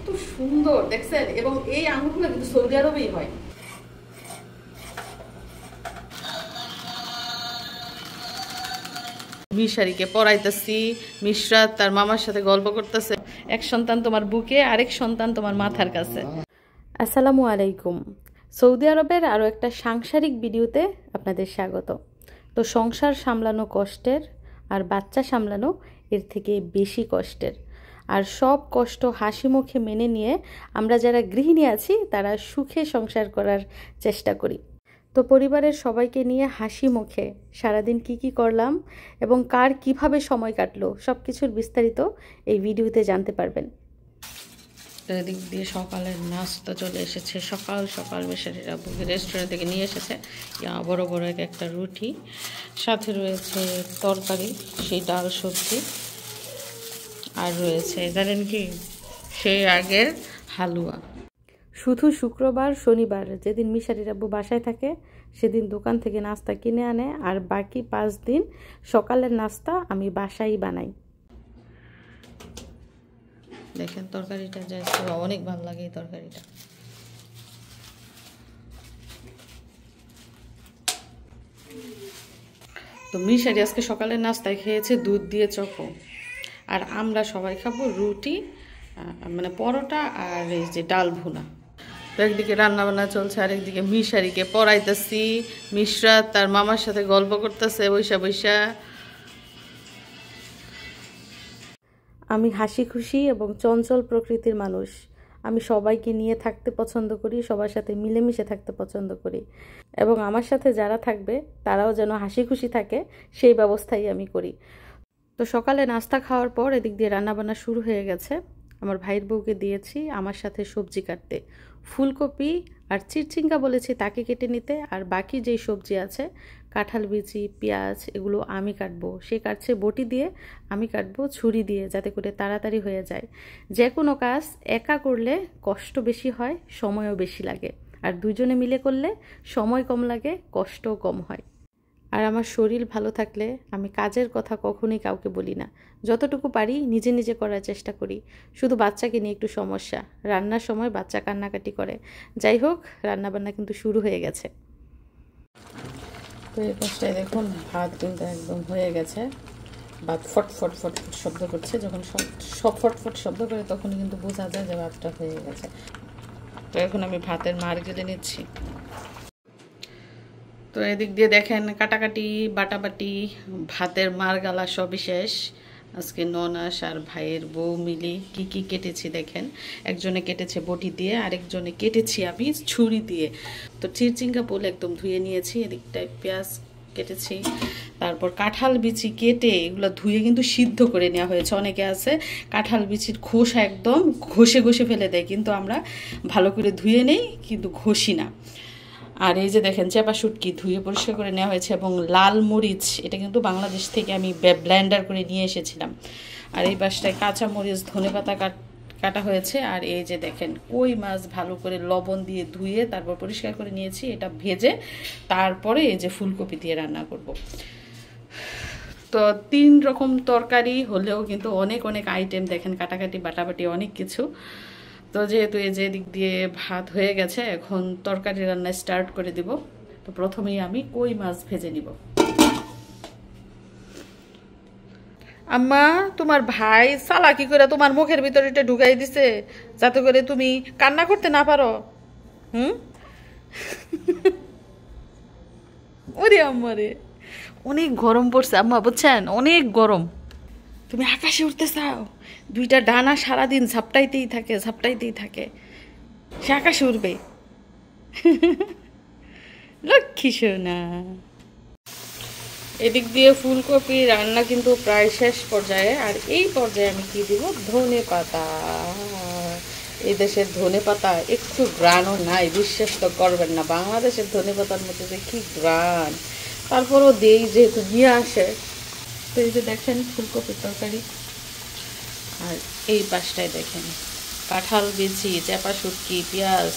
কত সুন্দর দেখছেন, এবং এই আঙুরগুলো কিন্তু সৌদি আরবেই হয়। মিশারিকে পড়াইতেছি, মিশরা তার মামার সাথে গল্প করতেছে। এক সন্তান তোমার বুকে, আরেক সন্তান তোমার মাথার কাছে। আসসালামু আলাইকুম। সৌদি আরবের আরও একটা সাংসারিক ভিডিওতে আপনাদের স্বাগত। তো সংসার সামলানো কষ্টের, আর বাচ্চা সামলানো এর থেকে বেশি কষ্টের। আর সব কষ্ট হাসি মুখে মেনে নিয়ে আমরা যারা গৃহিণী আছি তারা সুখে সংসার করার চেষ্টা করি। তো পরিবারের সবাইকে নিয়ে হাসি মুখে সারাদিন কি করলাম এবং কার কিভাবে সময় কাটলো সব কিছুর বিস্তারিত এই ভিডিওতে জানতে পারবেন। এদিক দিয়ে সকালের নাস্তা চলে এসেছে। সকাল সকাল মিশারিরা রেস্টুরেন্ট থেকে নিয়ে এসেছে বড় বড় একটা রুটি, সাথে রয়েছে তরকারি, সেই ডাল সবজি, আর রয়েছে জানেন কি সেই আগের হালুয়া। শুধু শুক্রবার শনিবার যেদিন মিশারির আব্বু বাসায় থাকে সেদিন দোকান থেকে নাস্তা কিনে আনে, আর বাকি 5 দিন সকালের নাস্তা আমি বাসায় বানাই। দেখেন তরকারিটা যাচ্ছে, অনেক ভালো লাগে এই তরকারিটা। তো মিশারি আজকে সকালের নাস্তায় খেয়েছে দুধ দিয়ে চকো, আর আমরা সবাই খাবো রুটি, মানে পরোটা আর এই যে ডাল ভুনা। তো একদিকে রান্না বান্না চলছে, আরেকদিকে মিশারিকে পড়াইতেছি, মিশরা তার মামার সাথে গল্প করতেছে বৈশা বৈশা। আমি হাসি খুশি এবং চঞ্চল প্রকৃতির মানুষ। আমি সবাইকে নিয়ে থাকতে পছন্দ করি, সবার সাথে মিলেমিশে থাকতে পছন্দ করি, এবং আমার সাথে যারা থাকবে তারাও যেন হাসি খুশি থাকে সেই ব্যবস্থাই আমি করি। তো সকালে নাস্তা খাওয়ার পর এদিক দিয়ে রান্নাবান্না শুরু হয়ে গেছে। আমার ভাইয়ের বউকে দিয়েছি আমার সাথে সবজি কাটতে। ফুলকপি আর চিরচিঙ্গা বলেছি তাকে কেটে নিতে, আর বাকি যেই সবজি আছে কাঁঠাল বিচি, পেঁয়াজ, এগুলো আমি কাটবো। সে কাটছে বটি দিয়ে, আমি কাটবো ছুরি দিয়ে, যাতে করে তাড়াতাড়ি হয়ে যায়। যে কোনো কাজ একা করলে কষ্ট বেশি হয়, সময়ও বেশি লাগে, আর দুজনে মিলে করলে সময় কম লাগে, কষ্টও কম হয়। আর আমার শরীর ভালো থাকলে আমি কাজের কথা কখনোই কাউকে বলি না। যতটুকু পারি নিজে নিজে করার চেষ্টা করি। শুধু বাচ্চাকে নিয়ে একটু সমস্যা, রান্নার সময় বাচ্চা কান্নাকাটি করে। যাই হোক, রান্নাবান্না কিন্তু শুরু হয়ে গেছে। তো এই পাশটায় দেখুন ভাত কিন্তু একদম হয়ে গেছে। ভাত ফট ফট ফট ফট শব্দ করছে, যখন সব ফট ফট শব্দ করে তখনই কিন্তু বোঝা যায় যে ভাতটা হয়ে গেছে। তো এখন আমি ভাতের মার গেলে নিচ্ছি। তো এদিক দিয়ে দেখেন কাটাকাটি বাটাবাটি, ভাতের মার গালা সবই শেষ। আজকে ননাস আর ভাইয়ের বউ মিলি কি কেটেছি দেখেন। একজনে কেটেছে বটি দিয়ে, আরেকজনে কেটেছি আমি ছুরি দিয়ে। তো চিরচিঙ্গা পোল একদম ধুয়ে নিয়েছি, এদিকটায় পেঁয়াজ কেটেছি, তারপর কাঁঠাল বিচি কেটে এগুলো ধুয়ে কিন্তু সিদ্ধ করে নেওয়া হয়েছে। অনেকে আছে কাঁঠাল বিচির খোসা একদম ঘষে ঘষে ফেলে দেয়, কিন্তু আমরা ভালো করে ধুয়ে নেই, কিন্তু ঘষি না। আর এই যে দেখেন চেপা শুটকি ধুয়ে পরিষ্কার করে নেওয়া হয়েছে, এবং লাল মরিচ, এটা কিন্তু বাংলাদেশ থেকে আমি ব্লেন্ডার করে নিয়ে এসেছিলাম। আর এই পাশটায় কাঁচা মরিচ, ধনেপাতা কাটা হয়েছে। আর এই যে দেখেন কই মাছ ভালো করে লবণ দিয়ে ধুয়ে তারপর পরিষ্কার করে নিয়েছি, এটা ভেজে তারপরে এই যে ফুলকপি দিয়ে রান্না করব। তো 3 রকম তরকারি হলেও কিন্তু অনেক অনেক আইটেম দেখেন, কাটাকাটি বাটাবাটি অনেক কিছু। তো যেহেতু এই যে দিক দিয়ে ভাত হয়ে গেছে, এখন তরকারি রান্না স্টার্ট করে দিব। তো প্রথমেই আমি কই মাছ ভেজে নিব। আম্মা, তোমার ভাই চালাকি করে তোমার মুখের ভিতরে এটা ঢুকাই দিছে যাতে করে তুমি কান্না করতে না পারো। ওরে আম্মা রে, অনেক গরম পড়ছে আম্মা, বুঝছেন, অনেক গরম। তুমি আকাশে উঠতে চাও, 2টা ডানা সারাদিন ঝাপটাইতেই থাকে, সে আকাশে উঠবে। লক্ষ্মী সোনা। এদিক দিয়ে ফুলকপি রান্না কিন্তু প্রায় শেষ পর্যায়ে, আর এই পর্যায়ে আমি কি দিব, ধনে পাতা। এই দেশের ধনে পাতা একটু গ্রানও নাই, বিশ্বাস তো করবেন না, বাংলাদেশের ধনে পাতার মধ্যে যে কি গ্রান। তারপরও দেই যেহেতু নিয়ে আসে। তো এই যে দেখেন ফুলকপির তরকারি, আর এই পাশটায় দেখেন কাঁঠাল বিচি, চেপা শুটকি, পেঁয়াজ,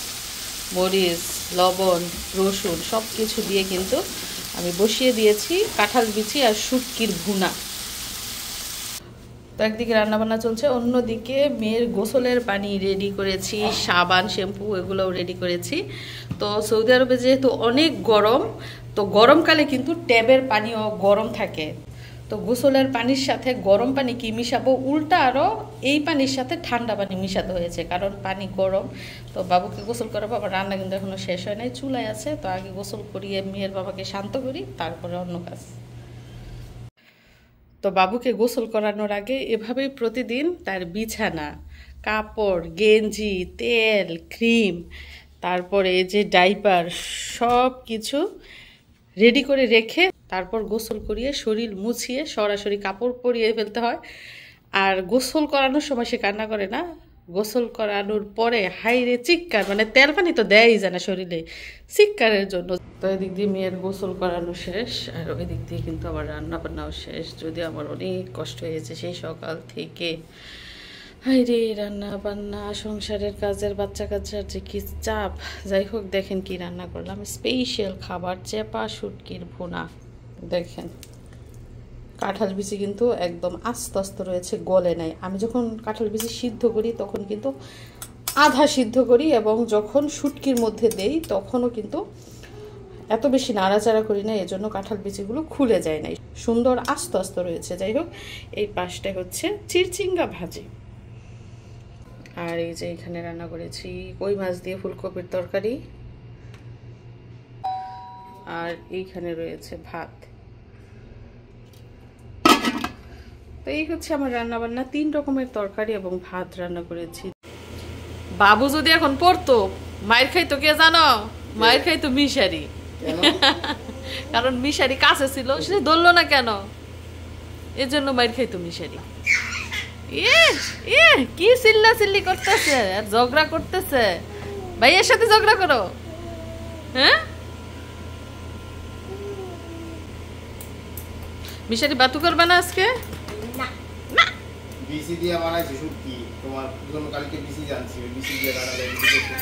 মরিচ, লবণ, রসুন সব কিছু দিয়ে কিন্তু আমি বসিয়ে দিয়েছি কাঁঠাল বিচি আর শুটকির ভুনা। তো একদিকে রান্নাবান্না চলছে, অন্যদিকে মেয়ের গোসলের পানি রেডি করেছি, সাবান শ্যাম্পু এগুলোও রেডি করেছি। তো সৌদি আরবে যেহেতু অনেক গরম, তো গরমকালে কিন্তু ট্যাবের পানিও গরম থাকে। তো গোসলের পানির সাথে গরম পানি কি মিশাবো, উল্টা আরও এই পানির সাথে ঠান্ডা পানি মিশাতে হয়েছে, কারণ পানি গরম। তো বাবুকে গোসল করাবো, আবার রান্না কিন্তু এখনও শেষ হয় নাই, চুলায় আছে। তো আগে গোসল করিয়ে মেয়ের বাবাকে শান্ত করি, তারপরে অন্য কাজ। তো বাবুকে গোসল করানোর আগে এভাবেই প্রতিদিন তার বিছানা, কাপড়, গেঞ্জি, তেল, ক্রিম, তারপরে এই যে ডাইপার, সব কিছু রেডি করে রেখে তারপর গোসল করিয়ে শরীর মুছিয়ে সরাসরি কাপড় পরিয়ে ফেলতে হয়। আর গোসল করানোর সময় সে কান্না করে না, গোসল করানোর পরে হাইরে চিৎকার, মানে তেল পানি তো দেয়ই যায় না শরীরে, চিৎকারের জন্য। তো এদিক দিয়ে মেয়ের গোসল করানো শেষ, আর ওই দিক দিয়ে কিন্তু আমার রান্না বান্নাও শেষ। যদি আমার অনেক কষ্ট হয়েছে সেই সকাল থেকে, হাইরে রান্না বান্না, সংসারের কাজের, বাচ্চা কাচ্চার যে কি চাপ। যাই হোক, দেখেন কি রান্না করলাম, স্পেশাল খাবার, চেপা শুটকির ভুনা। দেখেন কাঁঠাল বিচি কিন্তু একদম আস্তে আস্তে রয়েছে, গলে নাই। আমি যখন কাঁঠাল বিচি সিদ্ধ করি তখন কিন্তু আধা সিদ্ধ করি, এবং যখন শুটকির মধ্যে দেই তখনও কিন্তু এত বেশি নাড়াচাড়া করি না, এজন্য কাঁঠাল বিচিগুলো খুলে যায় নাই, সুন্দর আস্তে আস্তে রয়েছে। যাই হোক, এই পাশটায় হচ্ছে চিরচিঙ্গা ভাজি। আর এই যে এখানে রান্না করেছি কই মাছ দিয়ে ফুলকপির তরকারি, আর এইখানে রয়েছে ভাত। তো এই হচ্ছে আমার রান্না বান্না, 3 রকমের তরকারি এবং ভাত রান্না করেছি। বাবু যদি এখন পড়তো, মায়ের খাইতো কে জানো? মায়ের খাইতো মিশারি। কারণ মিশারি কাছে ছিল, সে ধরলো না কেন, এজন্য মায়ের খাইতো মিশারি। কি চিল্লা চিল্লি করতেছে আর ঝগড়া করতেছে, ভাইয়ের সাথে ঝগড়া করো। হ্যাঁ, মিশারি বাতু করবে না আজকে? না, বিসি দিয়ে বানাইছি শুটকি, তোমার জন্য কালকে বিসি জানছি, বিসি দিয়ে রান্না করতে।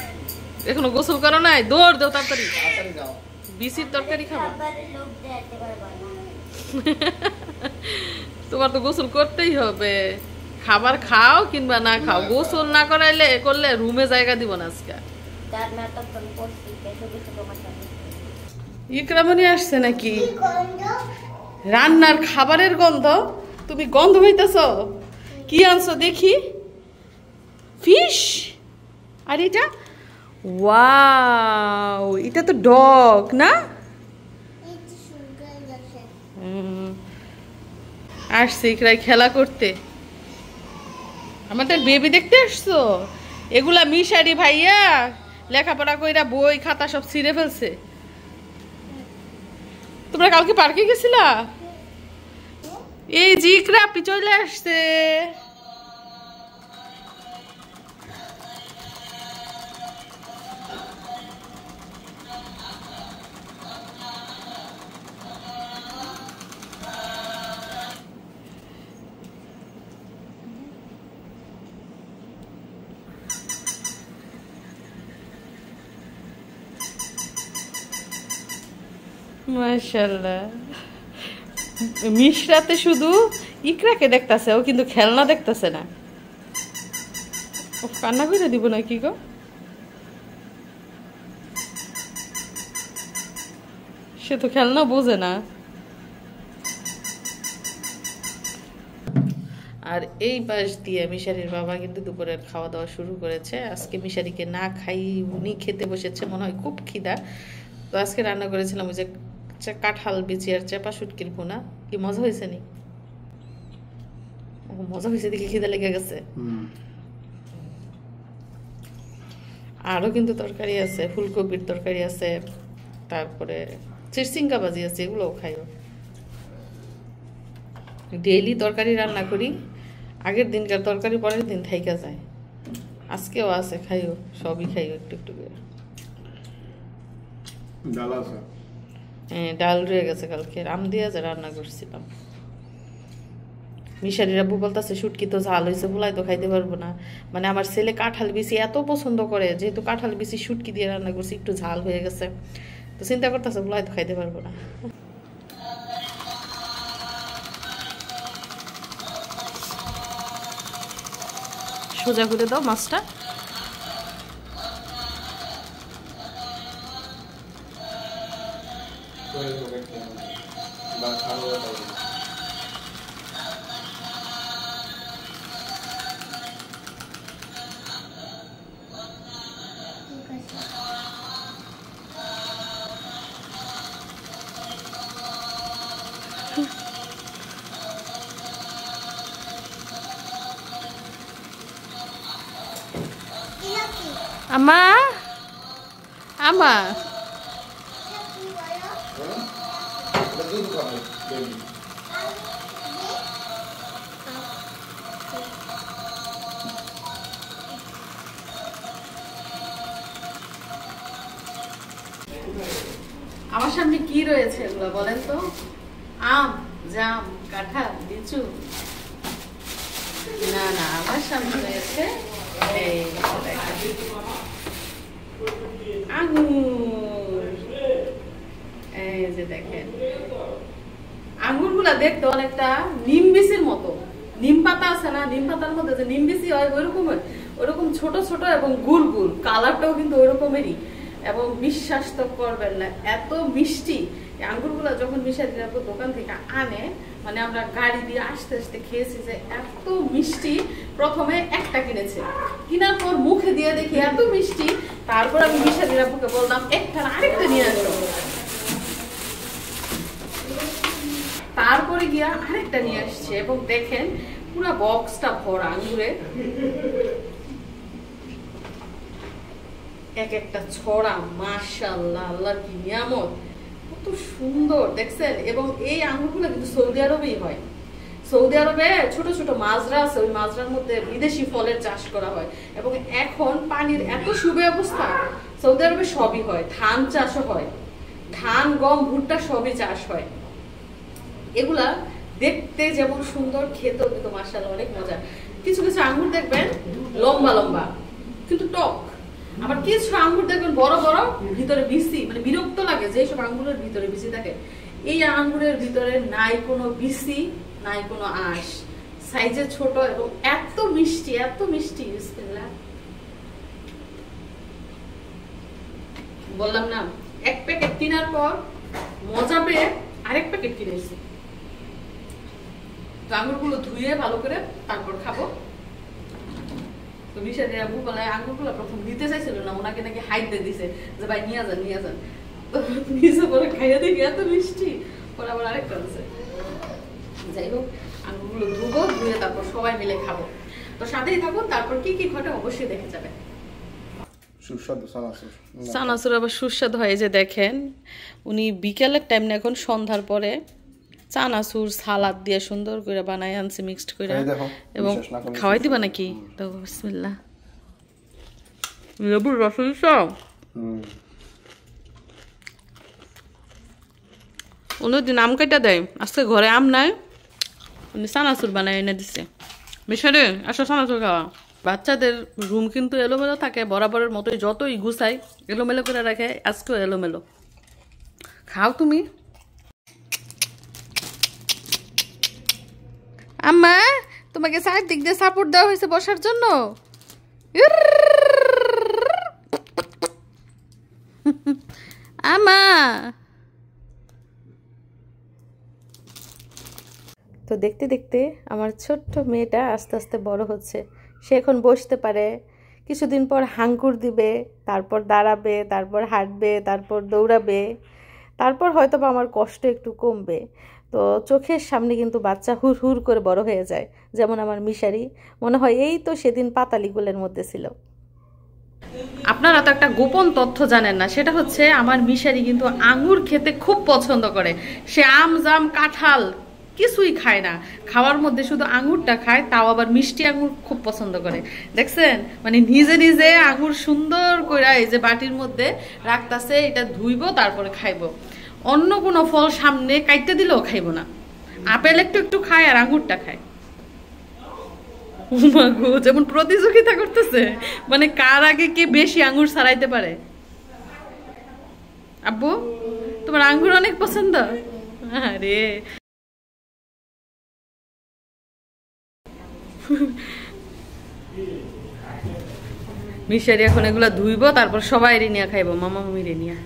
এখনো গোসল করো নাই? দৌড় দাও, তাড়াতাড়ি তাড়াতাড়ি যাও, বিসির তরকারি খাবো। তোমার তো গোসল করতেই হবে, খাবার খাও কিংবা না খাও, গোসল না করাইলে করলে রুমে জায়গা দিব না আজকে। ইকরামনি আসছে নাকি? রান্নার খাবারের গন্ধ, তুমি গন্ধ হইতেছ? কি আনছো দেখি? ফিশ। আর এটা, ওয়াও, এটা তো ডগ না? আসছে ইকরাই খেলা করতে। আমাদের বেবি দেখতে আসছো? এগুলা মিশারি ভাইয়া লেখাপড়া কইরা বই খাতা সব ছিঁড়ে ফেলছে। তোমরা কালকে পার্কে গেছিলা? এই জিকরা আপনি চলে আসছে। মাশাআল্লাহ, মিশরাতে শুধু ইকরাকে দেখতেছে, ও কিন্তু খেলনা দেখতেছে না। ও কান্না করে দিব না কি গো? সে তো খেলনা বোঝে না। আর এই পাশ দিয়ে মিশারির বাবা কিন্তু দুপুরের খাওয়া দাওয়া শুরু করেছে। আজকে মিশারিকে না খাই উনি খেতে বসেছে, মনে হয় খুব খিদা। তো আজকে রান্না করেছিলাম ওই যে কাঁঠাল বিচি আর চেপা শুটকির ভুনা। কি মজা হয়েছে নি? মজা হয়েছে দেখে খিদা লেগে গেছে। আরো কিন্তু তরকারি আছে, ফুলকপির তরকারি আছে, তারপরে চিরচিঙ্গা ভাজি আছে, এগুলোও খাইও। ডেইলি তরকারি রান্না করি, আগের দিনকার তরকারি পরের দিন থাইকা যায়। আজকেও আছে, খাইও, সবই খাইও একটু একটু করে। ডাল আছে? হ্যাঁ, ডাল রয়ে গেছে কালকে, আম দিয়ে রান্না করছিলাম। মিশারির আব্বু বলতেছে শুটকি তো ঝাল হয়েছে, বলাই তো খাইতে পারবো না। মানে আমার ছেলে কাঁঠাল বিচি এত পছন্দ করে, যেহেতু কাঁঠাল বিচি শুটকি দিয়ে রান্না করছি, একটু ঝাল হয়ে গেছে, তো চিন্তা করতেছে বলাই তো খাইতে পারবো না। সোজা করে দাও মাছটা। আমা আমা আমার সামনে কি রয়েছে এগুলো বলেন তো? আম, জাম, কাঁঠাল, লিচু? না না, আমার সামনে রয়েছে আঙ্গুর। এই যে দেখেন, আঙ্গুর গুলা দেখতে অনেকটা নিম বিচির মতো। নিম পাতা আছে না, নিম পাতার মধ্যে যে নিম বিচি হয় ওইরকম ছোট ছোট এবং গুল গুল, কালারটাও কিন্তু ওই রকমেরই। এবং বিশ্বাস তো করবেন না, এত মিষ্টি। আঙ্গুর গুলা যখন মিশাই দোকান থেকে আনে, মানে আমরা গাড়ি দিয়ে আসতে আসতে খেয়েছি যে এত মিষ্টি। প্রথমে একটা কিনেছে, কেনার পর মুখে দিয়ে দেখি এত মিষ্টি। তারপর আমি মিশাদির আপুকে বললাম একটা আরেকটা নিয়ে আসো। তারপরে গিয়া আরেকটা নিয়ে আসছে এবং দেখেন পুরো বক্সটা ভরা আঙ্গুরে, এক একটা ছড়া। মাশাআল্লাহ, আল্লাহর কি নিয়ামত, কত সুন্দর দেখছেন। এবং এই আঙ্গুরগুলো কিন্তু সৌদি আরবেই হয়। সৌদি আরবে ছোট ছোট মাজরা আছে, ওই মাজরার মধ্যে বিদেশি ফলের চাষ করা হয়। এবং এখন পানির এত সুব্যবস্থা, সৌদি আরবে সবই হয়। ধান চাষও হয়, ধান, গম, ভুট্টা সবই চাষ হয়। এগুলা দেখতে যেমন সুন্দর, খেতেও কিন্তু মাশাআল্লাহ অনেক মজা। কিছু কিছু আঙ্গুর দেখবেন লম্বা লম্বা কিন্তু টক, আবার কিছু আঙ্গুর দেখবেন বড় বড়, ভিতরে বিচি, মানে বিরক্ত লাগে যে সব আঙ্গুরের ভিতরে বিচি থাকে। এই আঙ্গুরের ভিতরে নাই কোনো বিচি, নাই কোনো আঁশ, সাইজে ছোট এবং এত মিষ্টি, এত মিষ্টি। বিসমিল্লাহ। বললাম না, এক প্যাকেট কেনার পর মজা পেয়ে আরেক প্যাকেট কিনেছি। তো আঙ্গুরগুলো ধুয়ে ভালো করে তারপর খাবো। তো মিশাদের আব্বু বলে আঙ্গুরগুলো প্রথম দিতে চাইছিল না, ওনাকে নাকি হাইট দিয়ে দিছে যে ভাই নিয়ে যান নিয়ে যান। তো নিজে পরে খাইয়ে দেখি এত মিষ্টি, পরে আবার আরেকটা আছে। যাই হোক, আঙ্গুরগুলো ধুবো, ধুয়ে তারপর সবাই মিলে খাবো। তো সাথেই থাকুন, তারপর কি কি ঘটে অবশ্যই দেখে যাবে। চানাচুর আবার সুস্বাদু হয়। যে দেখেন, উনি বিকেলের টাইম না, এখন সন্ধ্যার পরে চানাচুর সালাদ দিয়ে সুন্দর করে বানায় আনছে, মিক্সড করে। এবং খাওয়াই দিবা নাকি? তো বিসমিল্লাহ। লেবুর রস অন্যদিন আম কাটা দেয়, আজকে ঘরে আম নাই, উনি চানাচুর বানায় এনে দিচ্ছে। মিশারে আসো চানাচুর খাওয়া। বাচ্চাদের রুম কিন্তু এলোমেলো থাকে, বরাবরের মতোই, যতই গুছাই এলোমেলো করে রাখে, আজকেও এলোমেলো। খাও তুমি। আম্মা, তোমাকে চারদিক দিয়ে সাপোর্ট দেওয়া হয়েছে বসার জন্য। আম্মা। তো দেখতে দেখতে আমার ছোট্ট মেয়েটা আস্তে আস্তে বড় হচ্ছে। সে এখন বসতে পারে, কিছুদিন পর হাঙ্কুর দিবে, তারপর দাঁড়াবে, তারপর হাঁটবে, তারপর দৌড়াবে, তারপর হয়তো বা আমার কষ্ট একটু কমবে। তো চোখের সামনে কিন্তু বাচ্চা হুর হুর করে বড় হয়ে যায়। যেমন আমার মিশারি, মনে হয় এই তো সেদিন পাতালি গোলের মধ্যে ছিল। আপনারা তো একটা গোপন তথ্য জানেন না, সেটা হচ্ছে আমার মিশারি কিন্তু আঙ্গুর খেতে খুব পছন্দ করে। সে আম, জাম, কাঁঠাল কিছুই খায় না, খাওয়ার মধ্যে শুধু আঙ্গুরটা খায়, তাও আবার মিষ্টি আঙ্গুর খুব পছন্দ করে। দেখছেন, মানে নিজে নিজে আঙ্গুর সুন্দর করে এই যে বাটির মধ্যে রাখতেছে, এটা ধুইবো তারপরে খাইবো। অন্য কোনো ফল সামনে কাইটে দিলেও খাইব না। আপেল একটু একটু খায় আর আঙ্গুরটা খায়। যেমন প্রতিযোগিতা করতেছে, মানে কার আগে কে বেশি আঙ্গুর ছাড়াইতে পারে। আব্বু, তোমার আঙ্গুর অনেক পছন্দ? আরে মিশারি এখন এগুলা ধুইব, তারপর সবাই নিয়ে খাইবো, মামা মামির নিয়ে।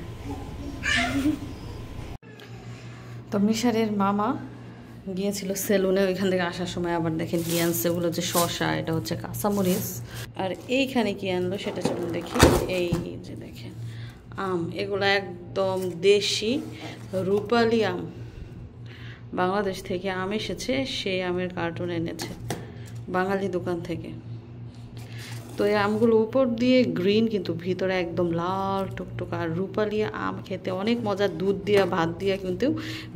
তো মিশারির মামা গিয়েছিল সেলুনে, ওইখান থেকে আসার সময় আবার দেখেন কি আনছে, ওগুলো হচ্ছে শসা, এটা হচ্ছে কাঁচামরিচ, আর এইখানে কি আনলো সেটা চলুন দেখি। এই যে দেখেন আম, এগুলো একদম দেশি রূপালি আম, বাংলাদেশ থেকে আম এসেছে, সেই আমের কার্টুন এনেছে বাঙালি দোকান থেকে। তো এই আমগুলো উপর দিয়ে গ্রিন, কিন্তু ভিতরে একদম লাল টুকটুক। আর রূপালি আম খেতে অনেক মজা, দুধ দিয়া ভাত দিয়া কিন্তু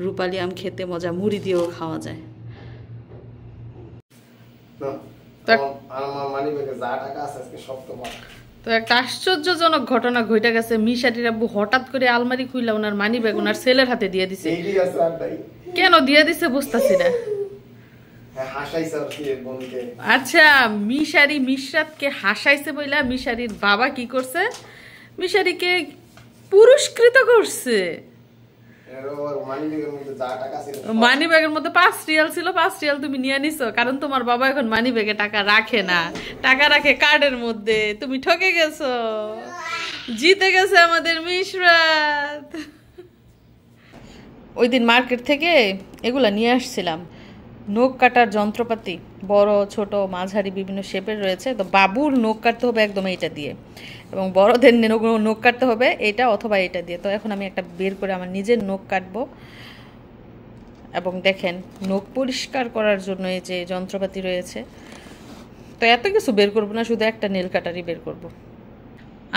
রূপালি আম খেতে মজা, মুড়ি দিয়েও খাওয়া যায়। তো একটা আশ্চর্যজনক ঘটনা ঘটে গেছে, মিশারির আব্বু হঠাৎ করে আলমারি খুইলা ওনার মানি ব্যাগ ওনার ছেলের হাতে দিয়ে দিছে। কেন দিয়ে দিছে বুঝতেছি না। আচ্ছা, মিশারি মিশরাতকে হাসাইছে বইলা মিশারির বাবা কি করছে, মিশারিকে পুরস্কৃত করছে। মানি ব্যাগের মধ্যে 5 রিয়াল ছিল, 5 রিয়াল তুমি নিয়ে নিছো, কারণ তোমার বাবা এখন মানি ব্যাগে টাকা রাখে না, টাকা রাখে কার্ডের মধ্যে। তুমি ঠকে গেছো, জিতে গেছে আমাদের মিশরাত। ওই দিন মার্কেট থেকে এগুলা নিয়ে আসছিলাম, নখ কাটার যন্ত্রপাতি, বড় ছোট মাঝারি বিভিন্ন শেপের রয়েছে। তো বাবুর নখ কাটতে হবে একদম এইটা দিয়ে, এবং বড়দের নখ কাটতে হবে এইটা অথবা এইটা দিয়ে। তো এখন আমি একটা বের করে আমার নিজের নখ কাটবো। এবং দেখেন নখ পরিষ্কার করার জন্য এই যে যন্ত্রপাতি রয়েছে। তো এত কিছু বের করবো না, শুধু একটা নেল কাটারই বের করব।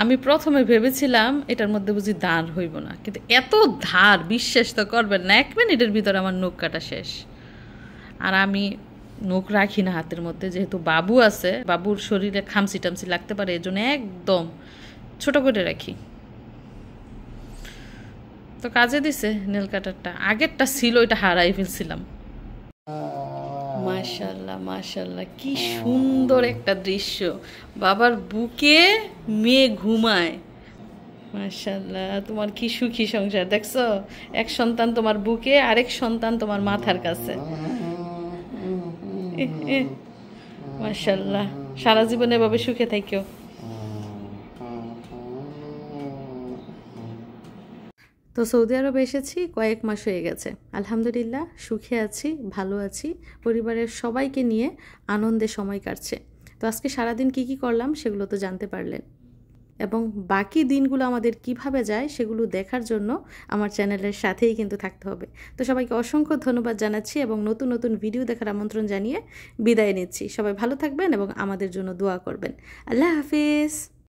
আমি প্রথমে ভেবেছিলাম এটার মধ্যে বুঝি ধার হইব না, কিন্তু এত ধার, বিশ্বাস তো করবেন না, 1 মিনিটের ভিতরে আমার নখ কাটা শেষ। আর আমি নখ রাখি না হাতের মধ্যে, যেহেতু বাবু আছে, বাবুর শরীরে খামচি টামচি লাগতে পারে, এজন্য একদম ছোট করে রাখি। তো কাজে দিছে নেল কাটারটা, আগেরটা ছিল ওইটা হারাই ফেলছিলাম। মাশাআল্লাহ মাশাআল্লাহ, কি সুন্দর একটা দৃশ্য, বাবার বুকে মেয়ে ঘুমায়। মাশাআল্লাহ, তোমার কি সুখী সংসার দেখছো, এক সন্তান তোমার বুকে, আরেক সন্তান তোমার মাথার কাছে। মাশাআল্লাহ, সারা জীবন এভাবে সুখে থাকিও। তো সৌদি আরবে এসেছি কয়েক মাস হয়ে গেছে, আলহামদুলিল্লাহ সুখে আছি, ভালো আছি, পরিবারের সবাইকে নিয়ে আনন্দে সময় কাটছে। তো আজকে সারাদিন কি কি করলাম সেগুলো তো জানতে পারলেন, এবং বাকি দিনগুলো আমাদের কিভাবে যায় সেগুলো দেখার জন্য আমার চ্যানেলের সাথেই কিন্তু থাকতে হবে। তো সবাইকে অসংখ্য ধন্যবাদ জানাচ্ছি, এবং নতুন নতুন ভিডিও দেখার আমন্ত্রণ জানিয়ে বিদায় নিচ্ছি। সবাই ভালো থাকবেন এবং আমাদের জন্য দোয়া করবেন। আল্লাহ হাফিজ।